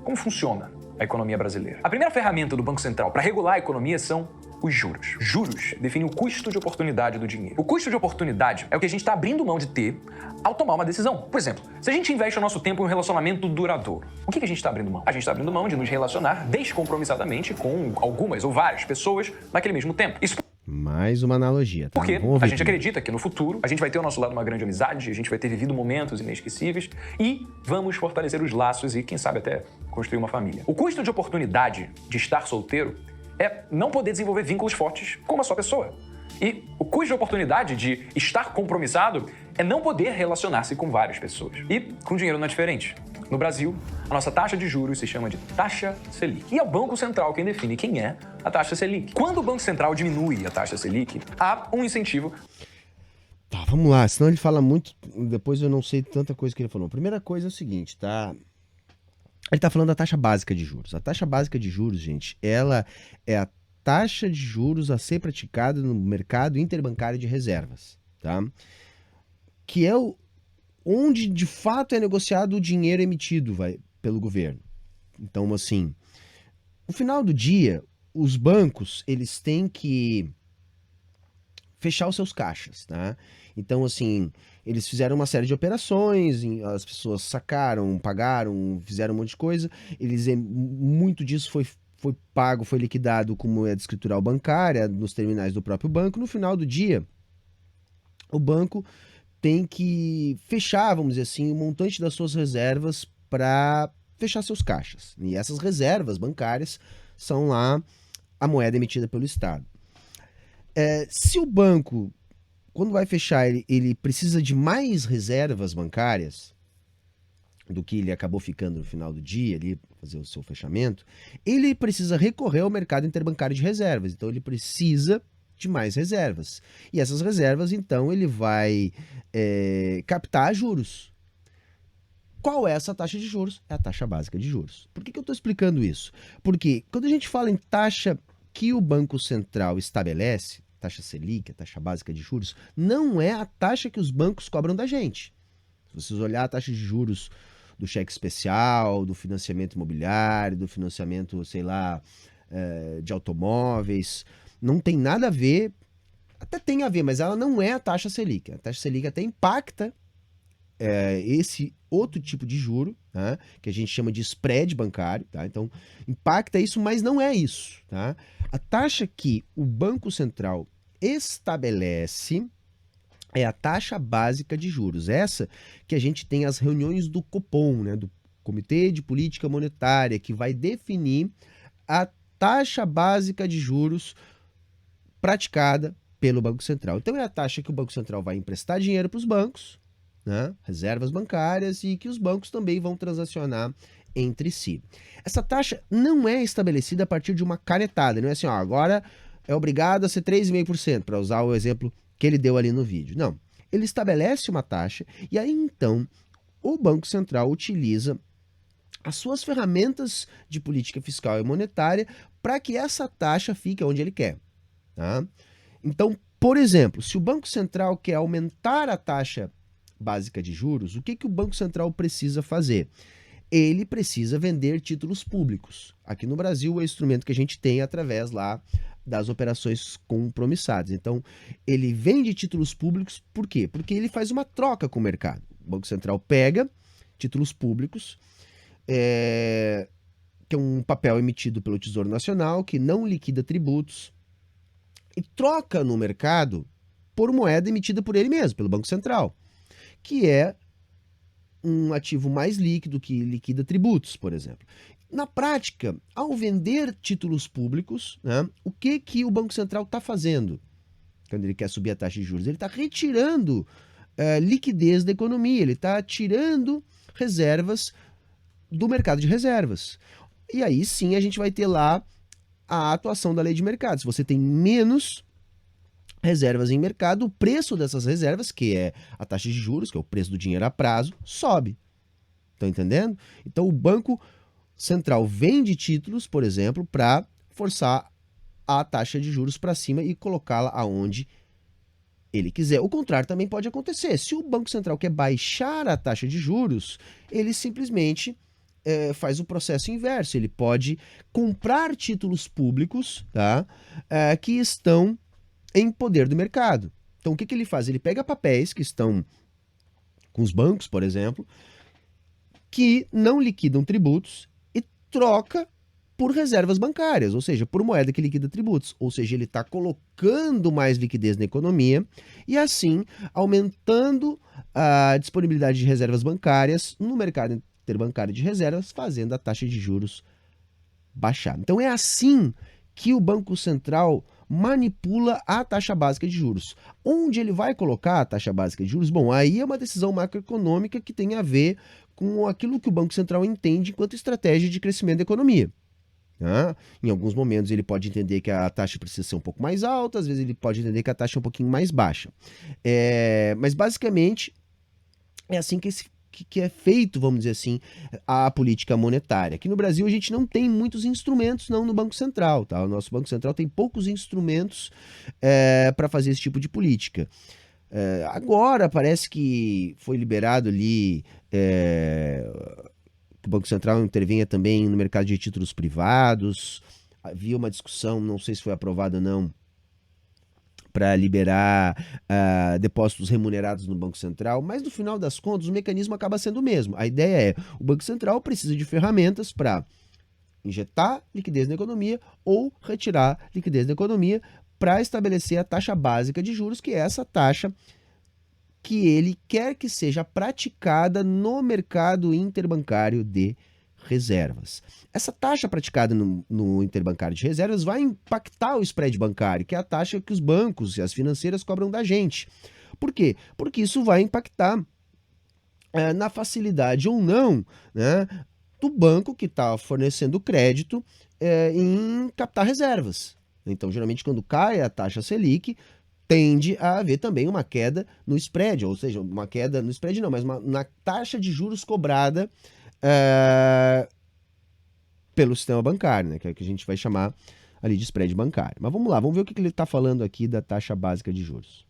Como funciona a economia brasileira? A primeira ferramenta do Banco Central para regular a economia são os juros. Juros definem o custo de oportunidade do dinheiro. O custo de oportunidade é o que a gente está abrindo mão de ter ao tomar uma decisão. Por exemplo, se a gente investe o nosso tempo em um relacionamento duradouro, o que a gente está abrindo mão? A gente está abrindo mão de nos relacionar descompromissadamente com algumas ou várias pessoas naquele mesmo tempo. Isso mais uma analogia, tá? porque a gente acredita que no futuro a gente vai ter ao nosso lado uma grande amizade, a gente vai ter vivido momentos inesquecíveis e vamos fortalecer os laços e, quem sabe, até construir uma família. O custo de oportunidade de estar solteiro é não poder desenvolver vínculos fortes com uma só pessoa. E o custo de oportunidade de estar compromissado é não poder relacionar-se com várias pessoas. E com dinheiro não é diferente. No Brasil, a nossa taxa de juros se chama de taxa Selic. E é o Banco Central quem define quem é a taxa Selic. Quando o Banco Central diminui a taxa Selic, há um incentivo. Tá, vamos lá, senão ele fala muito, depois eu não sei tanta coisa que ele falou. A primeira coisa é o seguinte, tá? Ele tá falando da taxa básica de juros. A taxa básica de juros, gente, ela é a taxa de juros a ser praticada no mercado interbancário de reservas, tá? Que é onde de fato é negociado o dinheiro emitido pelo governo. Então, assim, no final do dia, os bancos, eles têm que fechar os seus caixas, tá? Então, assim, eles fizeram uma série de operações, as pessoas sacaram, pagaram, fizeram um monte de coisa, muito disso foi pago, foi liquidado com moeda escritural bancária nos terminais do próprio banco. No final do dia, o banco tem que fechar, vamos dizer assim, um montante das suas reservas para fechar seus caixas. E essas reservas bancárias são lá a moeda emitida pelo Estado. Se o banco, quando vai fechar, ele precisa de mais reservas bancárias do que ele acabou ficando no final do dia, ali, fazer o seu fechamento, ele precisa recorrer ao mercado interbancário de reservas. Então, ele precisa de mais reservas. E essas reservas, então, ele vai captar juros. Qual é essa taxa de juros? É a taxa básica de juros. Por que eu estou explicando isso? Porque quando a gente fala em taxa que o Banco Central estabelece, taxa Selic, a taxa básica de juros, não é a taxa que os bancos cobram da gente. Se vocês olharem a taxa de juros do cheque especial, do financiamento imobiliário, do financiamento, sei lá, de automóveis, não tem nada a ver, até tem a ver, mas ela não é a taxa Selic. A taxa Selic até impacta esse outro tipo de juro, tá? Que a gente chama de spread bancário, tá? Então, impacta isso, mas não é isso, tá? A taxa que o Banco Central estabelece é a taxa básica de juros. Essa que a gente tem as reuniões do Copom, né? Do Comitê de Política Monetária, que vai definir a taxa básica de juros praticada pelo Banco Central. Então, é a taxa que o Banco Central vai emprestar dinheiro para os bancos, né? Reservas bancárias, e que os bancos também vão transacionar entre si. Essa taxa não é estabelecida a partir de uma canetada, não é assim, ó, agora é obrigado a ser 3,5%, para usar o exemplo que ele deu ali no vídeo. Não, ele estabelece uma taxa e aí então o Banco Central utiliza as suas ferramentas de política fiscal e monetária para que essa taxa fique onde ele quer, tá? Então, por exemplo, se o Banco Central quer aumentar a taxa básica de juros, o que o Banco Central precisa fazer? Ele precisa vender títulos públicos. Aqui no Brasil, é o instrumento que a gente tem através lá das operações compromissadas. Então, ele vende títulos públicos, por quê? Porque ele faz uma troca com o mercado. O Banco Central pega títulos públicos, que é um papel emitido pelo Tesouro Nacional, que não liquida tributos, e troca no mercado por moeda emitida por ele mesmo, pelo Banco Central, que é um ativo mais líquido, que liquida tributos, por exemplo. Na prática, ao vender títulos públicos, né, o que o Banco Central está fazendo quando ele quer subir a taxa de juros? Ele está retirando liquidez da economia, ele está tirando reservas do mercado de reservas. E aí sim a gente vai ter lá a atuação da lei de mercado. Se você tem menos reservas em mercado, o preço dessas reservas, que é a taxa de juros, que é o preço do dinheiro a prazo, sobe. Estão entendendo? Então o Banco Central vende títulos, por exemplo, para forçar a taxa de juros para cima e colocá-la aonde ele quiser. O contrário também pode acontecer. Se o Banco Central quer baixar a taxa de juros, ele simplesmente faz o processo inverso, ele pode comprar títulos públicos, tá? Que estão em poder do mercado. Então o que ele faz? Ele pega papéis que estão com os bancos, por exemplo, que não liquidam tributos e troca por reservas bancárias, ou seja, por moeda que liquida tributos. Ou seja, ele está colocando mais liquidez na economia e assim aumentando a disponibilidade de reservas bancárias no mercado interbancário de reservas, fazendo a taxa de juros baixar. Então é assim que o Banco Central manipula a taxa básica de juros. Onde ele vai colocar a taxa básica de juros? Bom, aí é uma decisão macroeconômica que tem a ver com aquilo que o Banco Central entende enquanto estratégia de crescimento da economia. Em alguns momentos ele pode entender que a taxa precisa ser um pouco mais alta, às vezes ele pode entender que a taxa é um pouquinho mais baixa. Mas basicamente é assim que é feito, vamos dizer assim, a política monetária. Aqui no Brasil a gente não tem muitos instrumentos no Banco Central, tá? O nosso Banco Central tem poucos instrumentos para fazer esse tipo de política. Agora parece que foi liberado ali que o Banco Central intervenha também no mercado de títulos privados. Havia uma discussão, não sei se foi aprovada ou não, para liberar depósitos remunerados no Banco Central, mas no final das contas o mecanismo acaba sendo o mesmo. A ideia é, o Banco Central precisa de ferramentas para injetar liquidez na economia ou retirar liquidez da economia para estabelecer a taxa básica de juros, que é essa taxa que ele quer que seja praticada no mercado interbancário de reservas. Essa taxa praticada no interbancário de reservas vai impactar o spread bancário, que é a taxa que os bancos e as financeiras cobram da gente. Por quê? Porque isso vai impactar na facilidade ou não, né, do banco que está fornecendo crédito em captar reservas. Então, geralmente, quando cai a taxa Selic, tende a haver também uma queda no spread, ou seja, uma queda no spread não, mas na taxa de juros cobrada pelo sistema bancário, né, que é o que a gente vai chamar ali de spread bancário. Mas vamos lá, vamos ver o que ele está falando aqui da taxa básica de juros.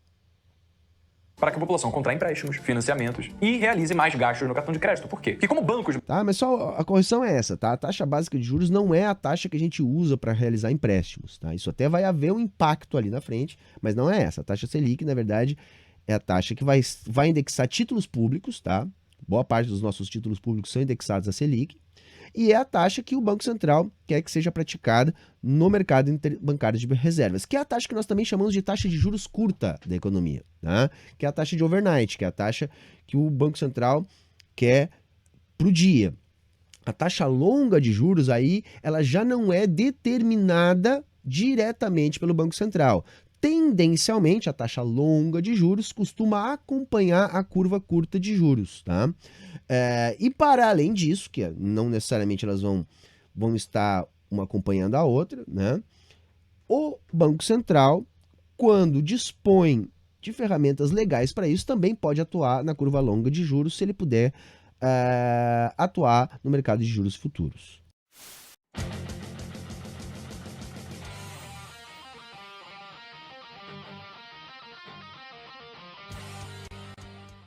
Para que a população contraia empréstimos, financiamentos e realize mais gastos no cartão de crédito. Por quê? Porque como bancos... Tá, mas só a correção é essa, tá? A taxa básica de juros não é a taxa que a gente usa para realizar empréstimos, tá? Isso até vai haver um impacto ali na frente, mas não é essa. A taxa Selic, na verdade, é a taxa que vai indexar títulos públicos, tá? Boa parte dos nossos títulos públicos são indexados a Selic. E é a taxa que o Banco Central quer que seja praticada no mercado interbancário de reservas, que é a taxa que nós também chamamos de taxa de juros curta da economia, tá? Que é a taxa de overnight, que é a taxa que o Banco Central quer para o dia. A taxa longa de juros aí, ela já não é determinada diretamente pelo Banco Central. Tendencialmente, a taxa longa de juros costuma acompanhar a curva curta de juros, tá? E para além disso, que não necessariamente elas vão estar uma acompanhando a outra, né? O Banco Central, quando dispõe de ferramentas legais para isso, também pode atuar na curva longa de juros, se ele puder atuar no mercado de juros futuros.